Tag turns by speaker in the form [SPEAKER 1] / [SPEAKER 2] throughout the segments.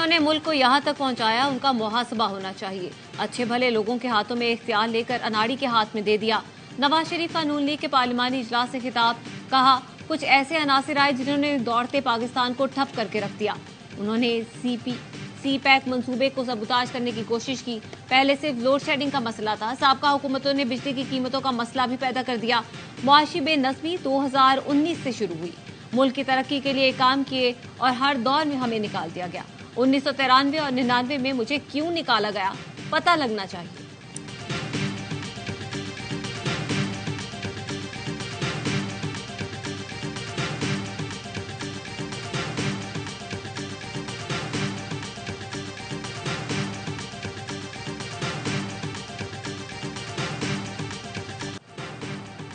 [SPEAKER 1] जिन्होंने मुल्क को यहाँ तक पहुँचाया उनका मुहासबा होना चाहिए। अच्छे भले लोगों के हाथों में इख्तियार लेकर अनाड़ी के हाथ में दे दिया। नवाज शरीफ का नून लीग के पार्लिमानी इजलास से खिताब, कहा कुछ ऐसे अनासिर आए जिन्होंने दौड़ते पाकिस्तान को ठप करके रख दिया। उन्होंने सी पैक मंसूबे को सबूताज करने की कोशिश की। पहले सिर्फ लोड शेडिंग का मसला था, साबका हुकूमतों ने बिजली की कीमतों का मसला भी पैदा कर दिया। मुआशी बेनज़मी 2019 से शुरू हुई। मुल्क की तरक्की के लिए काम किए और हर दौर में हमें निकाल दिया गया। 1993 और 99 में मुझे क्यों निकाला गया पता लगना चाहिए।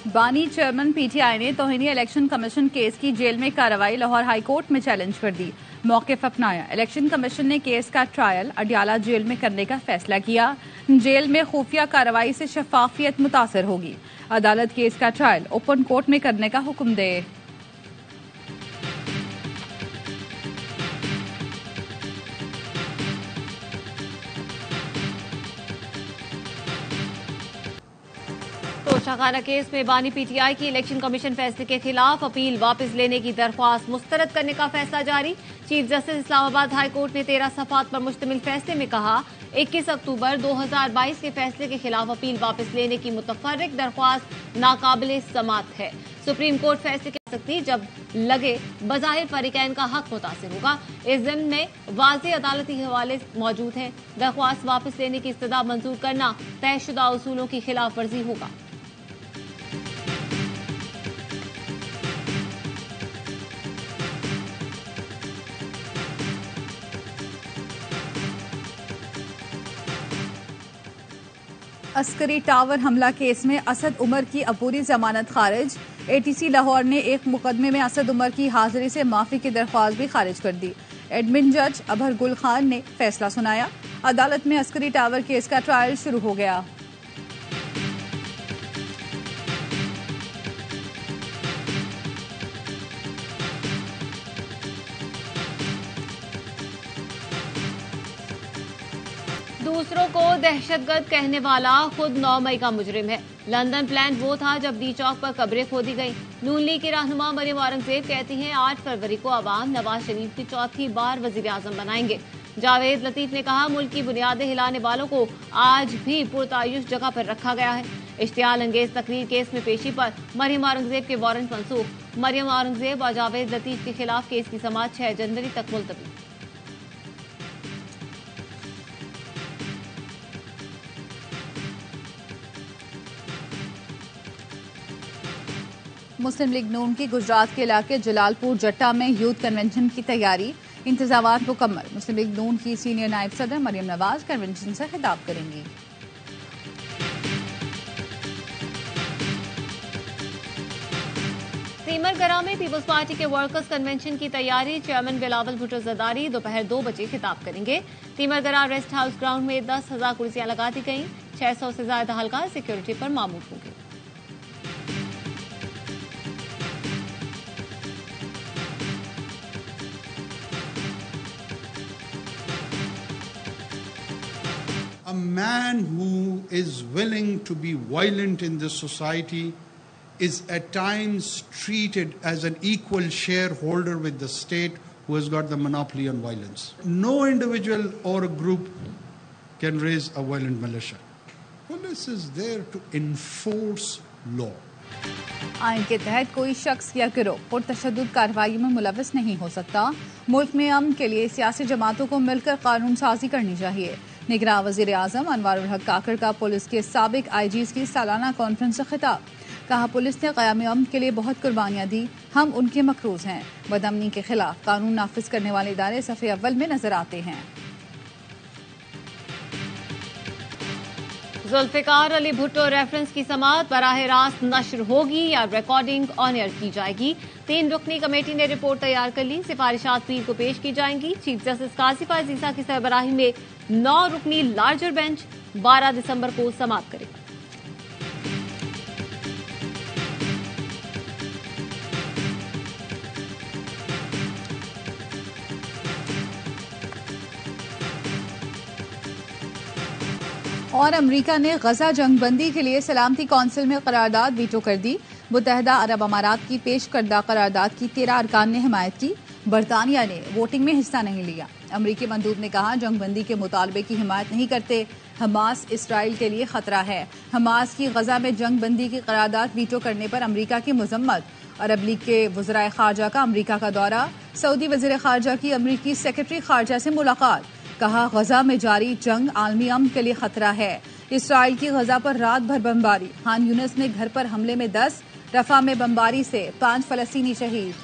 [SPEAKER 2] बानी चेयरमैन पीटीआई ने तौहीनी इलेक्शन कमीशन केस की जेल में कार्रवाई लाहौर हाई कोर्ट में चैलेंज कर दी। मौक़िफ़ अपनाया। इलेक्शन कमीशन ने केस का ट्रायल अडियाला जेल में करने का फैसला किया। जेल में खुफिया कार्रवाई से शफाफियत मुतासर होगी। अदालत केस का ट्रायल ओपन कोर्ट में करने का हुक्म दे।
[SPEAKER 1] तोशाखाना केस में बानी पीटीआई की इलेक्शन कमीशन फैसले के खिलाफ अपील वापस लेने की दरख्वास्त मुस्तरद करने का फैसला जारी। Chief justice Islamabad high court ने 13 सफ़ात पर मुश्तमिल फैसले में कहा 21 अक्टूबर 2022 के फैसले के खिलाफ अपील वापस लेने की मुतफर्रिक दरख्वास्त नाकाबिले समात है। सुप्रीम कोर्ट फैसले कह सकती जब लगे बज़ाहिर फरीकैन का हक मुतासिर होगा। इस ज़िम्न में वाज़ेह अदालती हवाले मौजूद हैं। दरख्वास्त वापस लेने की इस्तदा मंजूर करना तयशुदा उसूलों की खिलाफ वर्जी होगा।
[SPEAKER 2] अस्करी टावर हमला केस में असद उमर की अबूरी जमानत खारिज। एटीसी लाहौर ने एक मुकदमे में असद उमर की हाजिरी से माफी की दरख्वास्त भी खारिज कर दी। एडमिन जज अबहर गुल खान ने फैसला सुनाया। अदालत में अस्करी टावर केस का ट्रायल शुरू हो गया।
[SPEAKER 1] दूसरों को दहशतगर्द कहने वाला खुद 9 मई का मुजरिम है। लंदन प्लान वो था जब डी चौक पर कब्रें खोदी गईं। नून लीग की रहनुमा मरियम औरंगजेब कहती हैं 8 फरवरी को अवाम नवाज शरीफ की चौथी बार वजीर आजम बनाएंगे। जावेद लतीफ ने कहा मुल्क की बुनियादें हिलाने वालों को आज भी पुरतायुश जगह पर रखा गया है। इश्तियाल अंगेज तकरीर केस में पेशी पर मरियम औरंगजेब के वारंट मनसूख। मरियम औरंगजेब और जावेद लतीफ के खिलाफ केस की समाअत 6 जनवरी तक मुलतवी।
[SPEAKER 2] मुस्लिम लीग नून की गुजरात के इलाके जलालपुर जट्टा में यूथ कन्वेंशन की तैयारी, इंतजामात मुकम्मल। मुस्लिम लीग नून की सीनियर नायब सदर मरियम नवाज कन्वेंशन से खिताब करेंगी।
[SPEAKER 1] तीमरगरा में पीपल्स पार्टी के वर्कर्स कन्वेंशन की तैयारी। चेयरमैन बिलावल भुट्टो जरदारी दोपहर 2 बजे खिताब करेंगे। तीमरगरा रेस्ट हाउस ग्राउंड में 10,000 कुर्सियां लगा दी गईं। 600 से ज्यादा हल्का सिक्योरिटी पर मामूर होंगे।
[SPEAKER 3] A man who is willing to be violent in this society is at times treated as an equal shareholder with the state who has got the monopoly on violence. No individual or a group can raise a violent militia. Police is there to enforce law.
[SPEAKER 2] आइन के तहत कोई शख्स या गिरोह पुरतशद्दुद कार्रवाई में मुलविस नहीं हो सकता। मुल्क में अमन के लिए सियासी जमातों को मिलकर कानून साजी करनी चाहिए। निगरान वजीर आजम अनवारुल हक काकड़ का पुलिस के साबिक आईजीज की सालाना कॉन्फ्रेंस से खिताब। कहा पुलिस ने क़याम अमन के लिए बहुत कुर्बानियां दी, हम उनके मकरूज हैं। बदअमनी के खिलाफ कानून नाफिज करने वाले इदारे सफ़े अव्वल में नजर आते हैं।
[SPEAKER 1] जुल्फिकार अली भुट्टो रेफरेंस की समाअत बराह रास्त नश्र होगी या रिकॉर्डिंग ऑन एयर की जाएगी। 3 रुकनी कमेटी ने रिपोर्ट तैयार कर ली। सिफारिशात पीर को पेश की जाएंगी। चीफ जस्टिस कासिफ अजीजा की सरबराही में 9 रुकनी लार्जर बेंच 12 दिसंबर को समाअत करेगा।
[SPEAKER 2] और अमेरिका ने गजा जंगबंदी के लिए सलामती कौंसिल में करारदाद वीटो कर दी। मुत्तहदा अरब अमारात की पेश करदा करारदाद की 13 अरकान ने हिमायत की। बरतानिया ने वोटिंग में हिस्सा नहीं लिया। अमरीकी मंदूब ने कहा, जंगबंदी के मुतालबे की हिमायत नहीं करते। हमास इसराइल के लिए खतरा है। हमास की गजा में जंगबंदी की करारदाद वीटो करने पर अमरीका की मजम्मत। अरब लीग के वज़राए खारजा का अमरीका का दौरा। सऊदी वज़ीर खारजा की अमरीकी सेक्रेटरी खारजा से मुलाकात। कहा, गजा में जारी जंग आलमी अमन के लिए खतरा है। इसराइल की गजा पर रात भर बमबारी। खान यूनिस में घर पर हमले में 10, रफा में बमबारी से 5 फलस्तीनी शहीद।